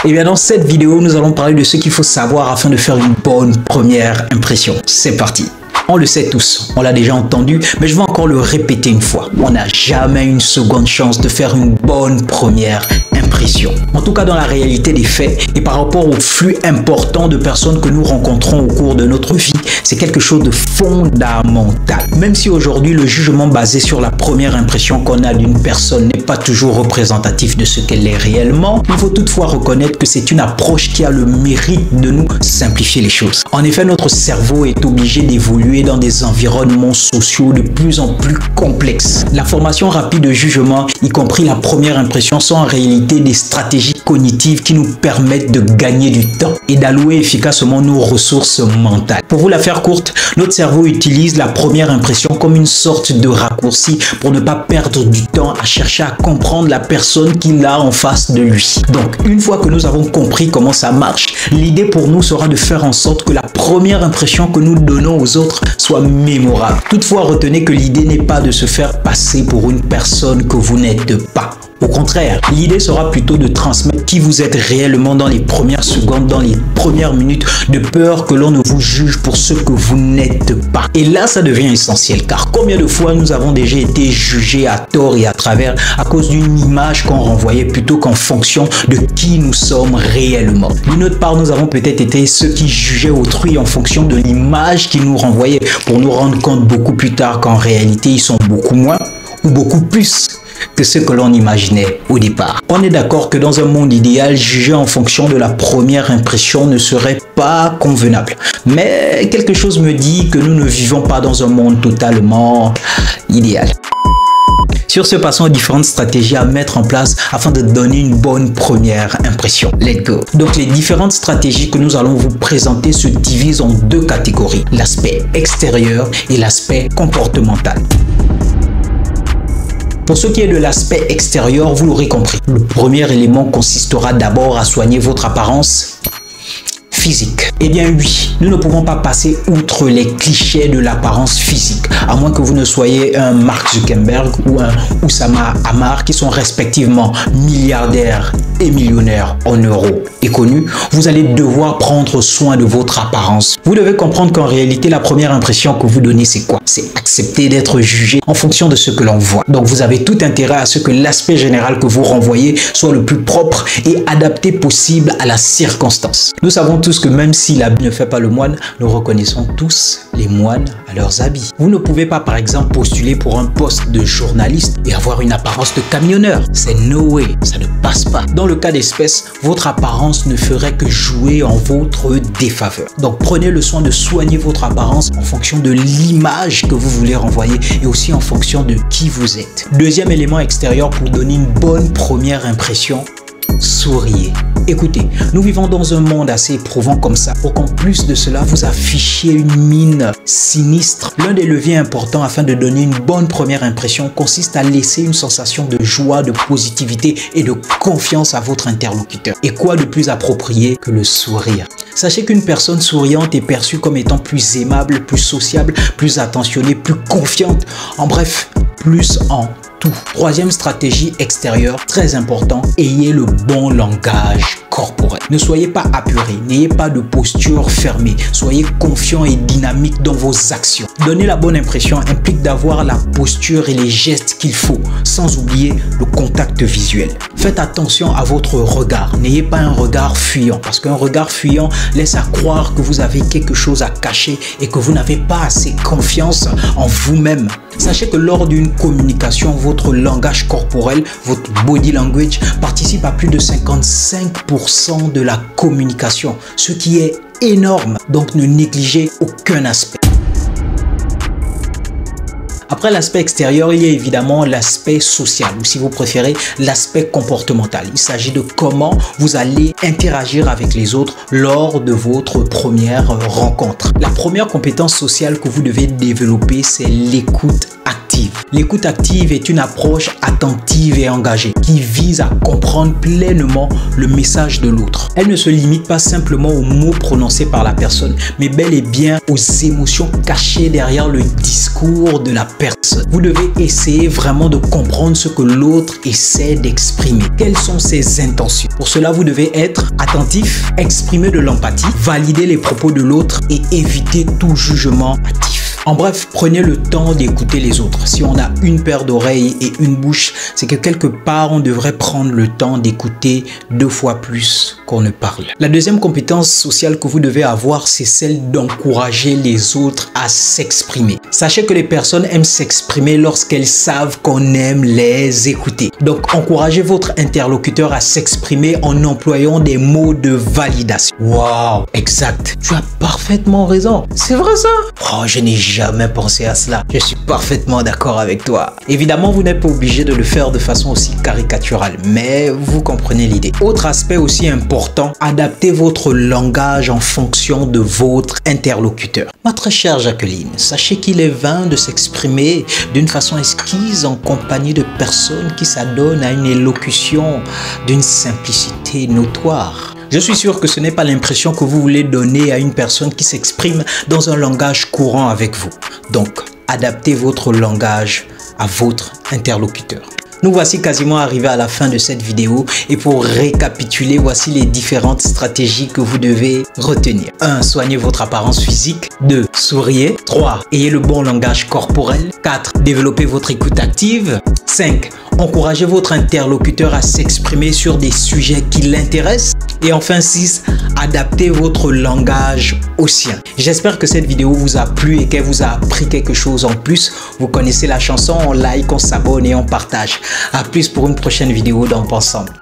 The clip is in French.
Et bien dans cette vidéo, nous allons parler de ce qu'il faut savoir afin de faire une bonne première impression. C'est parti. On le sait tous, on l'a déjà entendu, mais je vais encore le répéter une fois. On n'a jamais une seconde chance de faire une bonne première impression. En tout cas dans la réalité des faits et par rapport au flux important de personnes que nous rencontrons au cours de notre vie, c'est quelque chose de fondamental. Même si aujourd'hui le jugement basé sur la première impression qu'on a d'une personne n'est pas toujours représentatif de ce qu'elle est réellement, il faut toutefois reconnaître que c'est une approche qui a le mérite de nous simplifier les choses. En effet, notre cerveau est obligé d'évoluer dans des environnements sociaux de plus en plus complexes. La formation rapide de jugement, y compris la première impression, sont en réalité des stratégies cognitives qui nous permettent de gagner du temps et d'allouer efficacement nos ressources mentales. Pour vous la faire courte, notre cerveau utilise la première impression comme une sorte de raccourci pour ne pas perdre du temps à chercher à comprendre la personne qu'il a en face de lui. Donc, une fois que nous avons compris comment ça marche, l'idée pour nous sera de faire en sorte que la première impression que nous donnons aux autres soit mémorable. Toutefois, retenez que l'idée n'est pas de se faire passer pour une personne que vous n'êtes pas. Au contraire, l'idée sera plutôt de transmettre qui vous êtes réellement dans les premières secondes, dans les premières minutes, de peur que l'on ne vous juge pour ce que vous n'êtes pas. Et là, ça devient essentiel, car combien de fois nous avons déjà été jugés à tort et à travers à cause d'une image qu'on renvoyait plutôt qu'en fonction de qui nous sommes réellement. D'une autre part, nous avons peut-être été ceux qui jugeaient autrui en fonction de l'image qu'ils nous renvoyaient pour nous rendre compte beaucoup plus tard qu'en réalité, ils sont beaucoup moins ou beaucoup plus que ce que l'on imaginait au départ. On est d'accord que dans un monde idéal, juger en fonction de la première impression ne serait pas convenable. Mais quelque chose me dit que nous ne vivons pas dans un monde totalement idéal. Sur ce, passons aux différentes stratégies à mettre en place afin de donner une bonne première impression. Let's go! Donc, les différentes stratégies que nous allons vous présenter se divisent en deux catégories, l'aspect extérieur et l'aspect comportemental. Pour ce qui est de l'aspect extérieur, vous l'aurez compris. Le premier élément consistera d'abord à soigner votre apparence physique. Eh bien oui, nous ne pouvons pas passer outre les clichés de l'apparence physique, à moins que vous ne soyez un Mark Zuckerberg ou un Oussama Ammar qui sont respectivement milliardaires et millionnaires en euros et connus. Vous allez devoir prendre soin de votre apparence. Vous devez comprendre qu'en réalité, la première impression que vous donnez, c'est quoi? C'est accepter d'être jugé en fonction de ce que l'on voit. Donc vous avez tout intérêt à ce que l'aspect général que vous renvoyez soit le plus propre et adapté possible à la circonstance. Nous savons tous que même si l'habit ne fait pas le moine, nous reconnaissons tous les moines à leurs habits. Vous ne pouvez pas par exemple postuler pour un poste de journaliste et avoir une apparence de camionneur. C'est no way, ça ne passe pas. Dans le cas d'espèce, votre apparence ne ferait que jouer en votre défaveur. Donc prenez le soin de soigner votre apparence en fonction de l'image que vous voulez renvoyer et aussi en fonction de qui vous êtes. Deuxième élément extérieur pour donner une bonne première impression, souriez. Écoutez, nous vivons dans un monde assez éprouvant comme ça pour qu'en plus de cela, vous affichiez une mine sinistre. L'un des leviers importants afin de donner une bonne première impression consiste à laisser une sensation de joie, de positivité et de confiance à votre interlocuteur. Et quoi de plus approprié que le sourire? Sachez qu'une personne souriante est perçue comme étant plus aimable, plus sociable, plus attentionnée, plus confiante. En bref, plus en tout. Troisième stratégie extérieure, très important, ayez le bon langage corporel. Ne soyez pas apuré, n'ayez pas de posture fermée, soyez confiant et dynamique dans vos actions. Donner la bonne impression implique d'avoir la posture et les gestes qu'il faut, sans oublier le contact visuel. Faites attention à votre regard, n'ayez pas un regard fuyant, parce qu'un regard fuyant laisse à croire que vous avez quelque chose à cacher et que vous n'avez pas assez confiance en vous-même. Sachez que lors d'une communication, votre langage corporel, votre body language participe à plus de 55% de la communication, ce qui est énorme. Donc ne négligez aucun aspect. Après l'aspect extérieur, il y a évidemment l'aspect social ou si vous préférez l'aspect comportemental. Il s'agit de comment vous allez interagir avec les autres lors de votre première rencontre. La première compétence sociale que vous devez développer, c'est l'écoute active. active. L'écoute active est une approche attentive et engagée qui vise à comprendre pleinement le message de l'autre. Elle ne se limite pas simplement aux mots prononcés par la personne, mais bel et bien aux émotions cachées derrière le discours de la personne. Vous devez essayer vraiment de comprendre ce que l'autre essaie d'exprimer. Quelles sont ses intentions? Pour cela, vous devez être attentif, exprimer de l'empathie, valider les propos de l'autre et éviter tout jugement hâtif. En bref, prenez le temps d'écouter les autres. Si on a une paire d'oreilles et une bouche, c'est que quelque part, on devrait prendre le temps d'écouter 2 fois plus qu'on ne parle. La deuxième compétence sociale que vous devez avoir, c'est celle d'encourager les autres à s'exprimer. Sachez que les personnes aiment s'exprimer lorsqu'elles savent qu'on aime les écouter. Donc, encouragez votre interlocuteur à s'exprimer en employant des mots de validation. Waouh, exact. Tu as parfaitement raison. C'est vrai ça? Oh, je n'ai jamais pensé à cela. Je suis parfaitement d'accord avec toi. Évidemment, vous n'êtes pas obligé de le faire de façon aussi caricaturale, mais vous comprenez l'idée. Autre aspect aussi important, adaptez votre langage en fonction de votre interlocuteur. Ma très chère Jacqueline, sachez qu'il est vain de s'exprimer d'une façon exquise en compagnie de personnes qui s'adonnent à une élocution d'une simplicité notoire. Je suis sûr que ce n'est pas l'impression que vous voulez donner à une personne qui s'exprime dans un langage courant avec vous. Donc, adaptez votre langage à votre interlocuteur. Nous voici quasiment arrivés à la fin de cette vidéo et pour récapituler, voici les différentes stratégies que vous devez retenir. 1. Soignez votre apparence physique. 2. Souriez. 3. Ayez le bon langage corporel. 4. Développez votre écoute active. 5. Encouragez votre interlocuteur à s'exprimer sur des sujets qui l'intéressent. Et enfin 6. Adaptez votre langage au sien. J'espère que cette vidéo vous a plu et qu'elle vous a appris quelque chose en plus. Vous connaissez la chanson, on like, on s'abonne et on partage. A plus pour une prochaine vidéo dans Ensemble.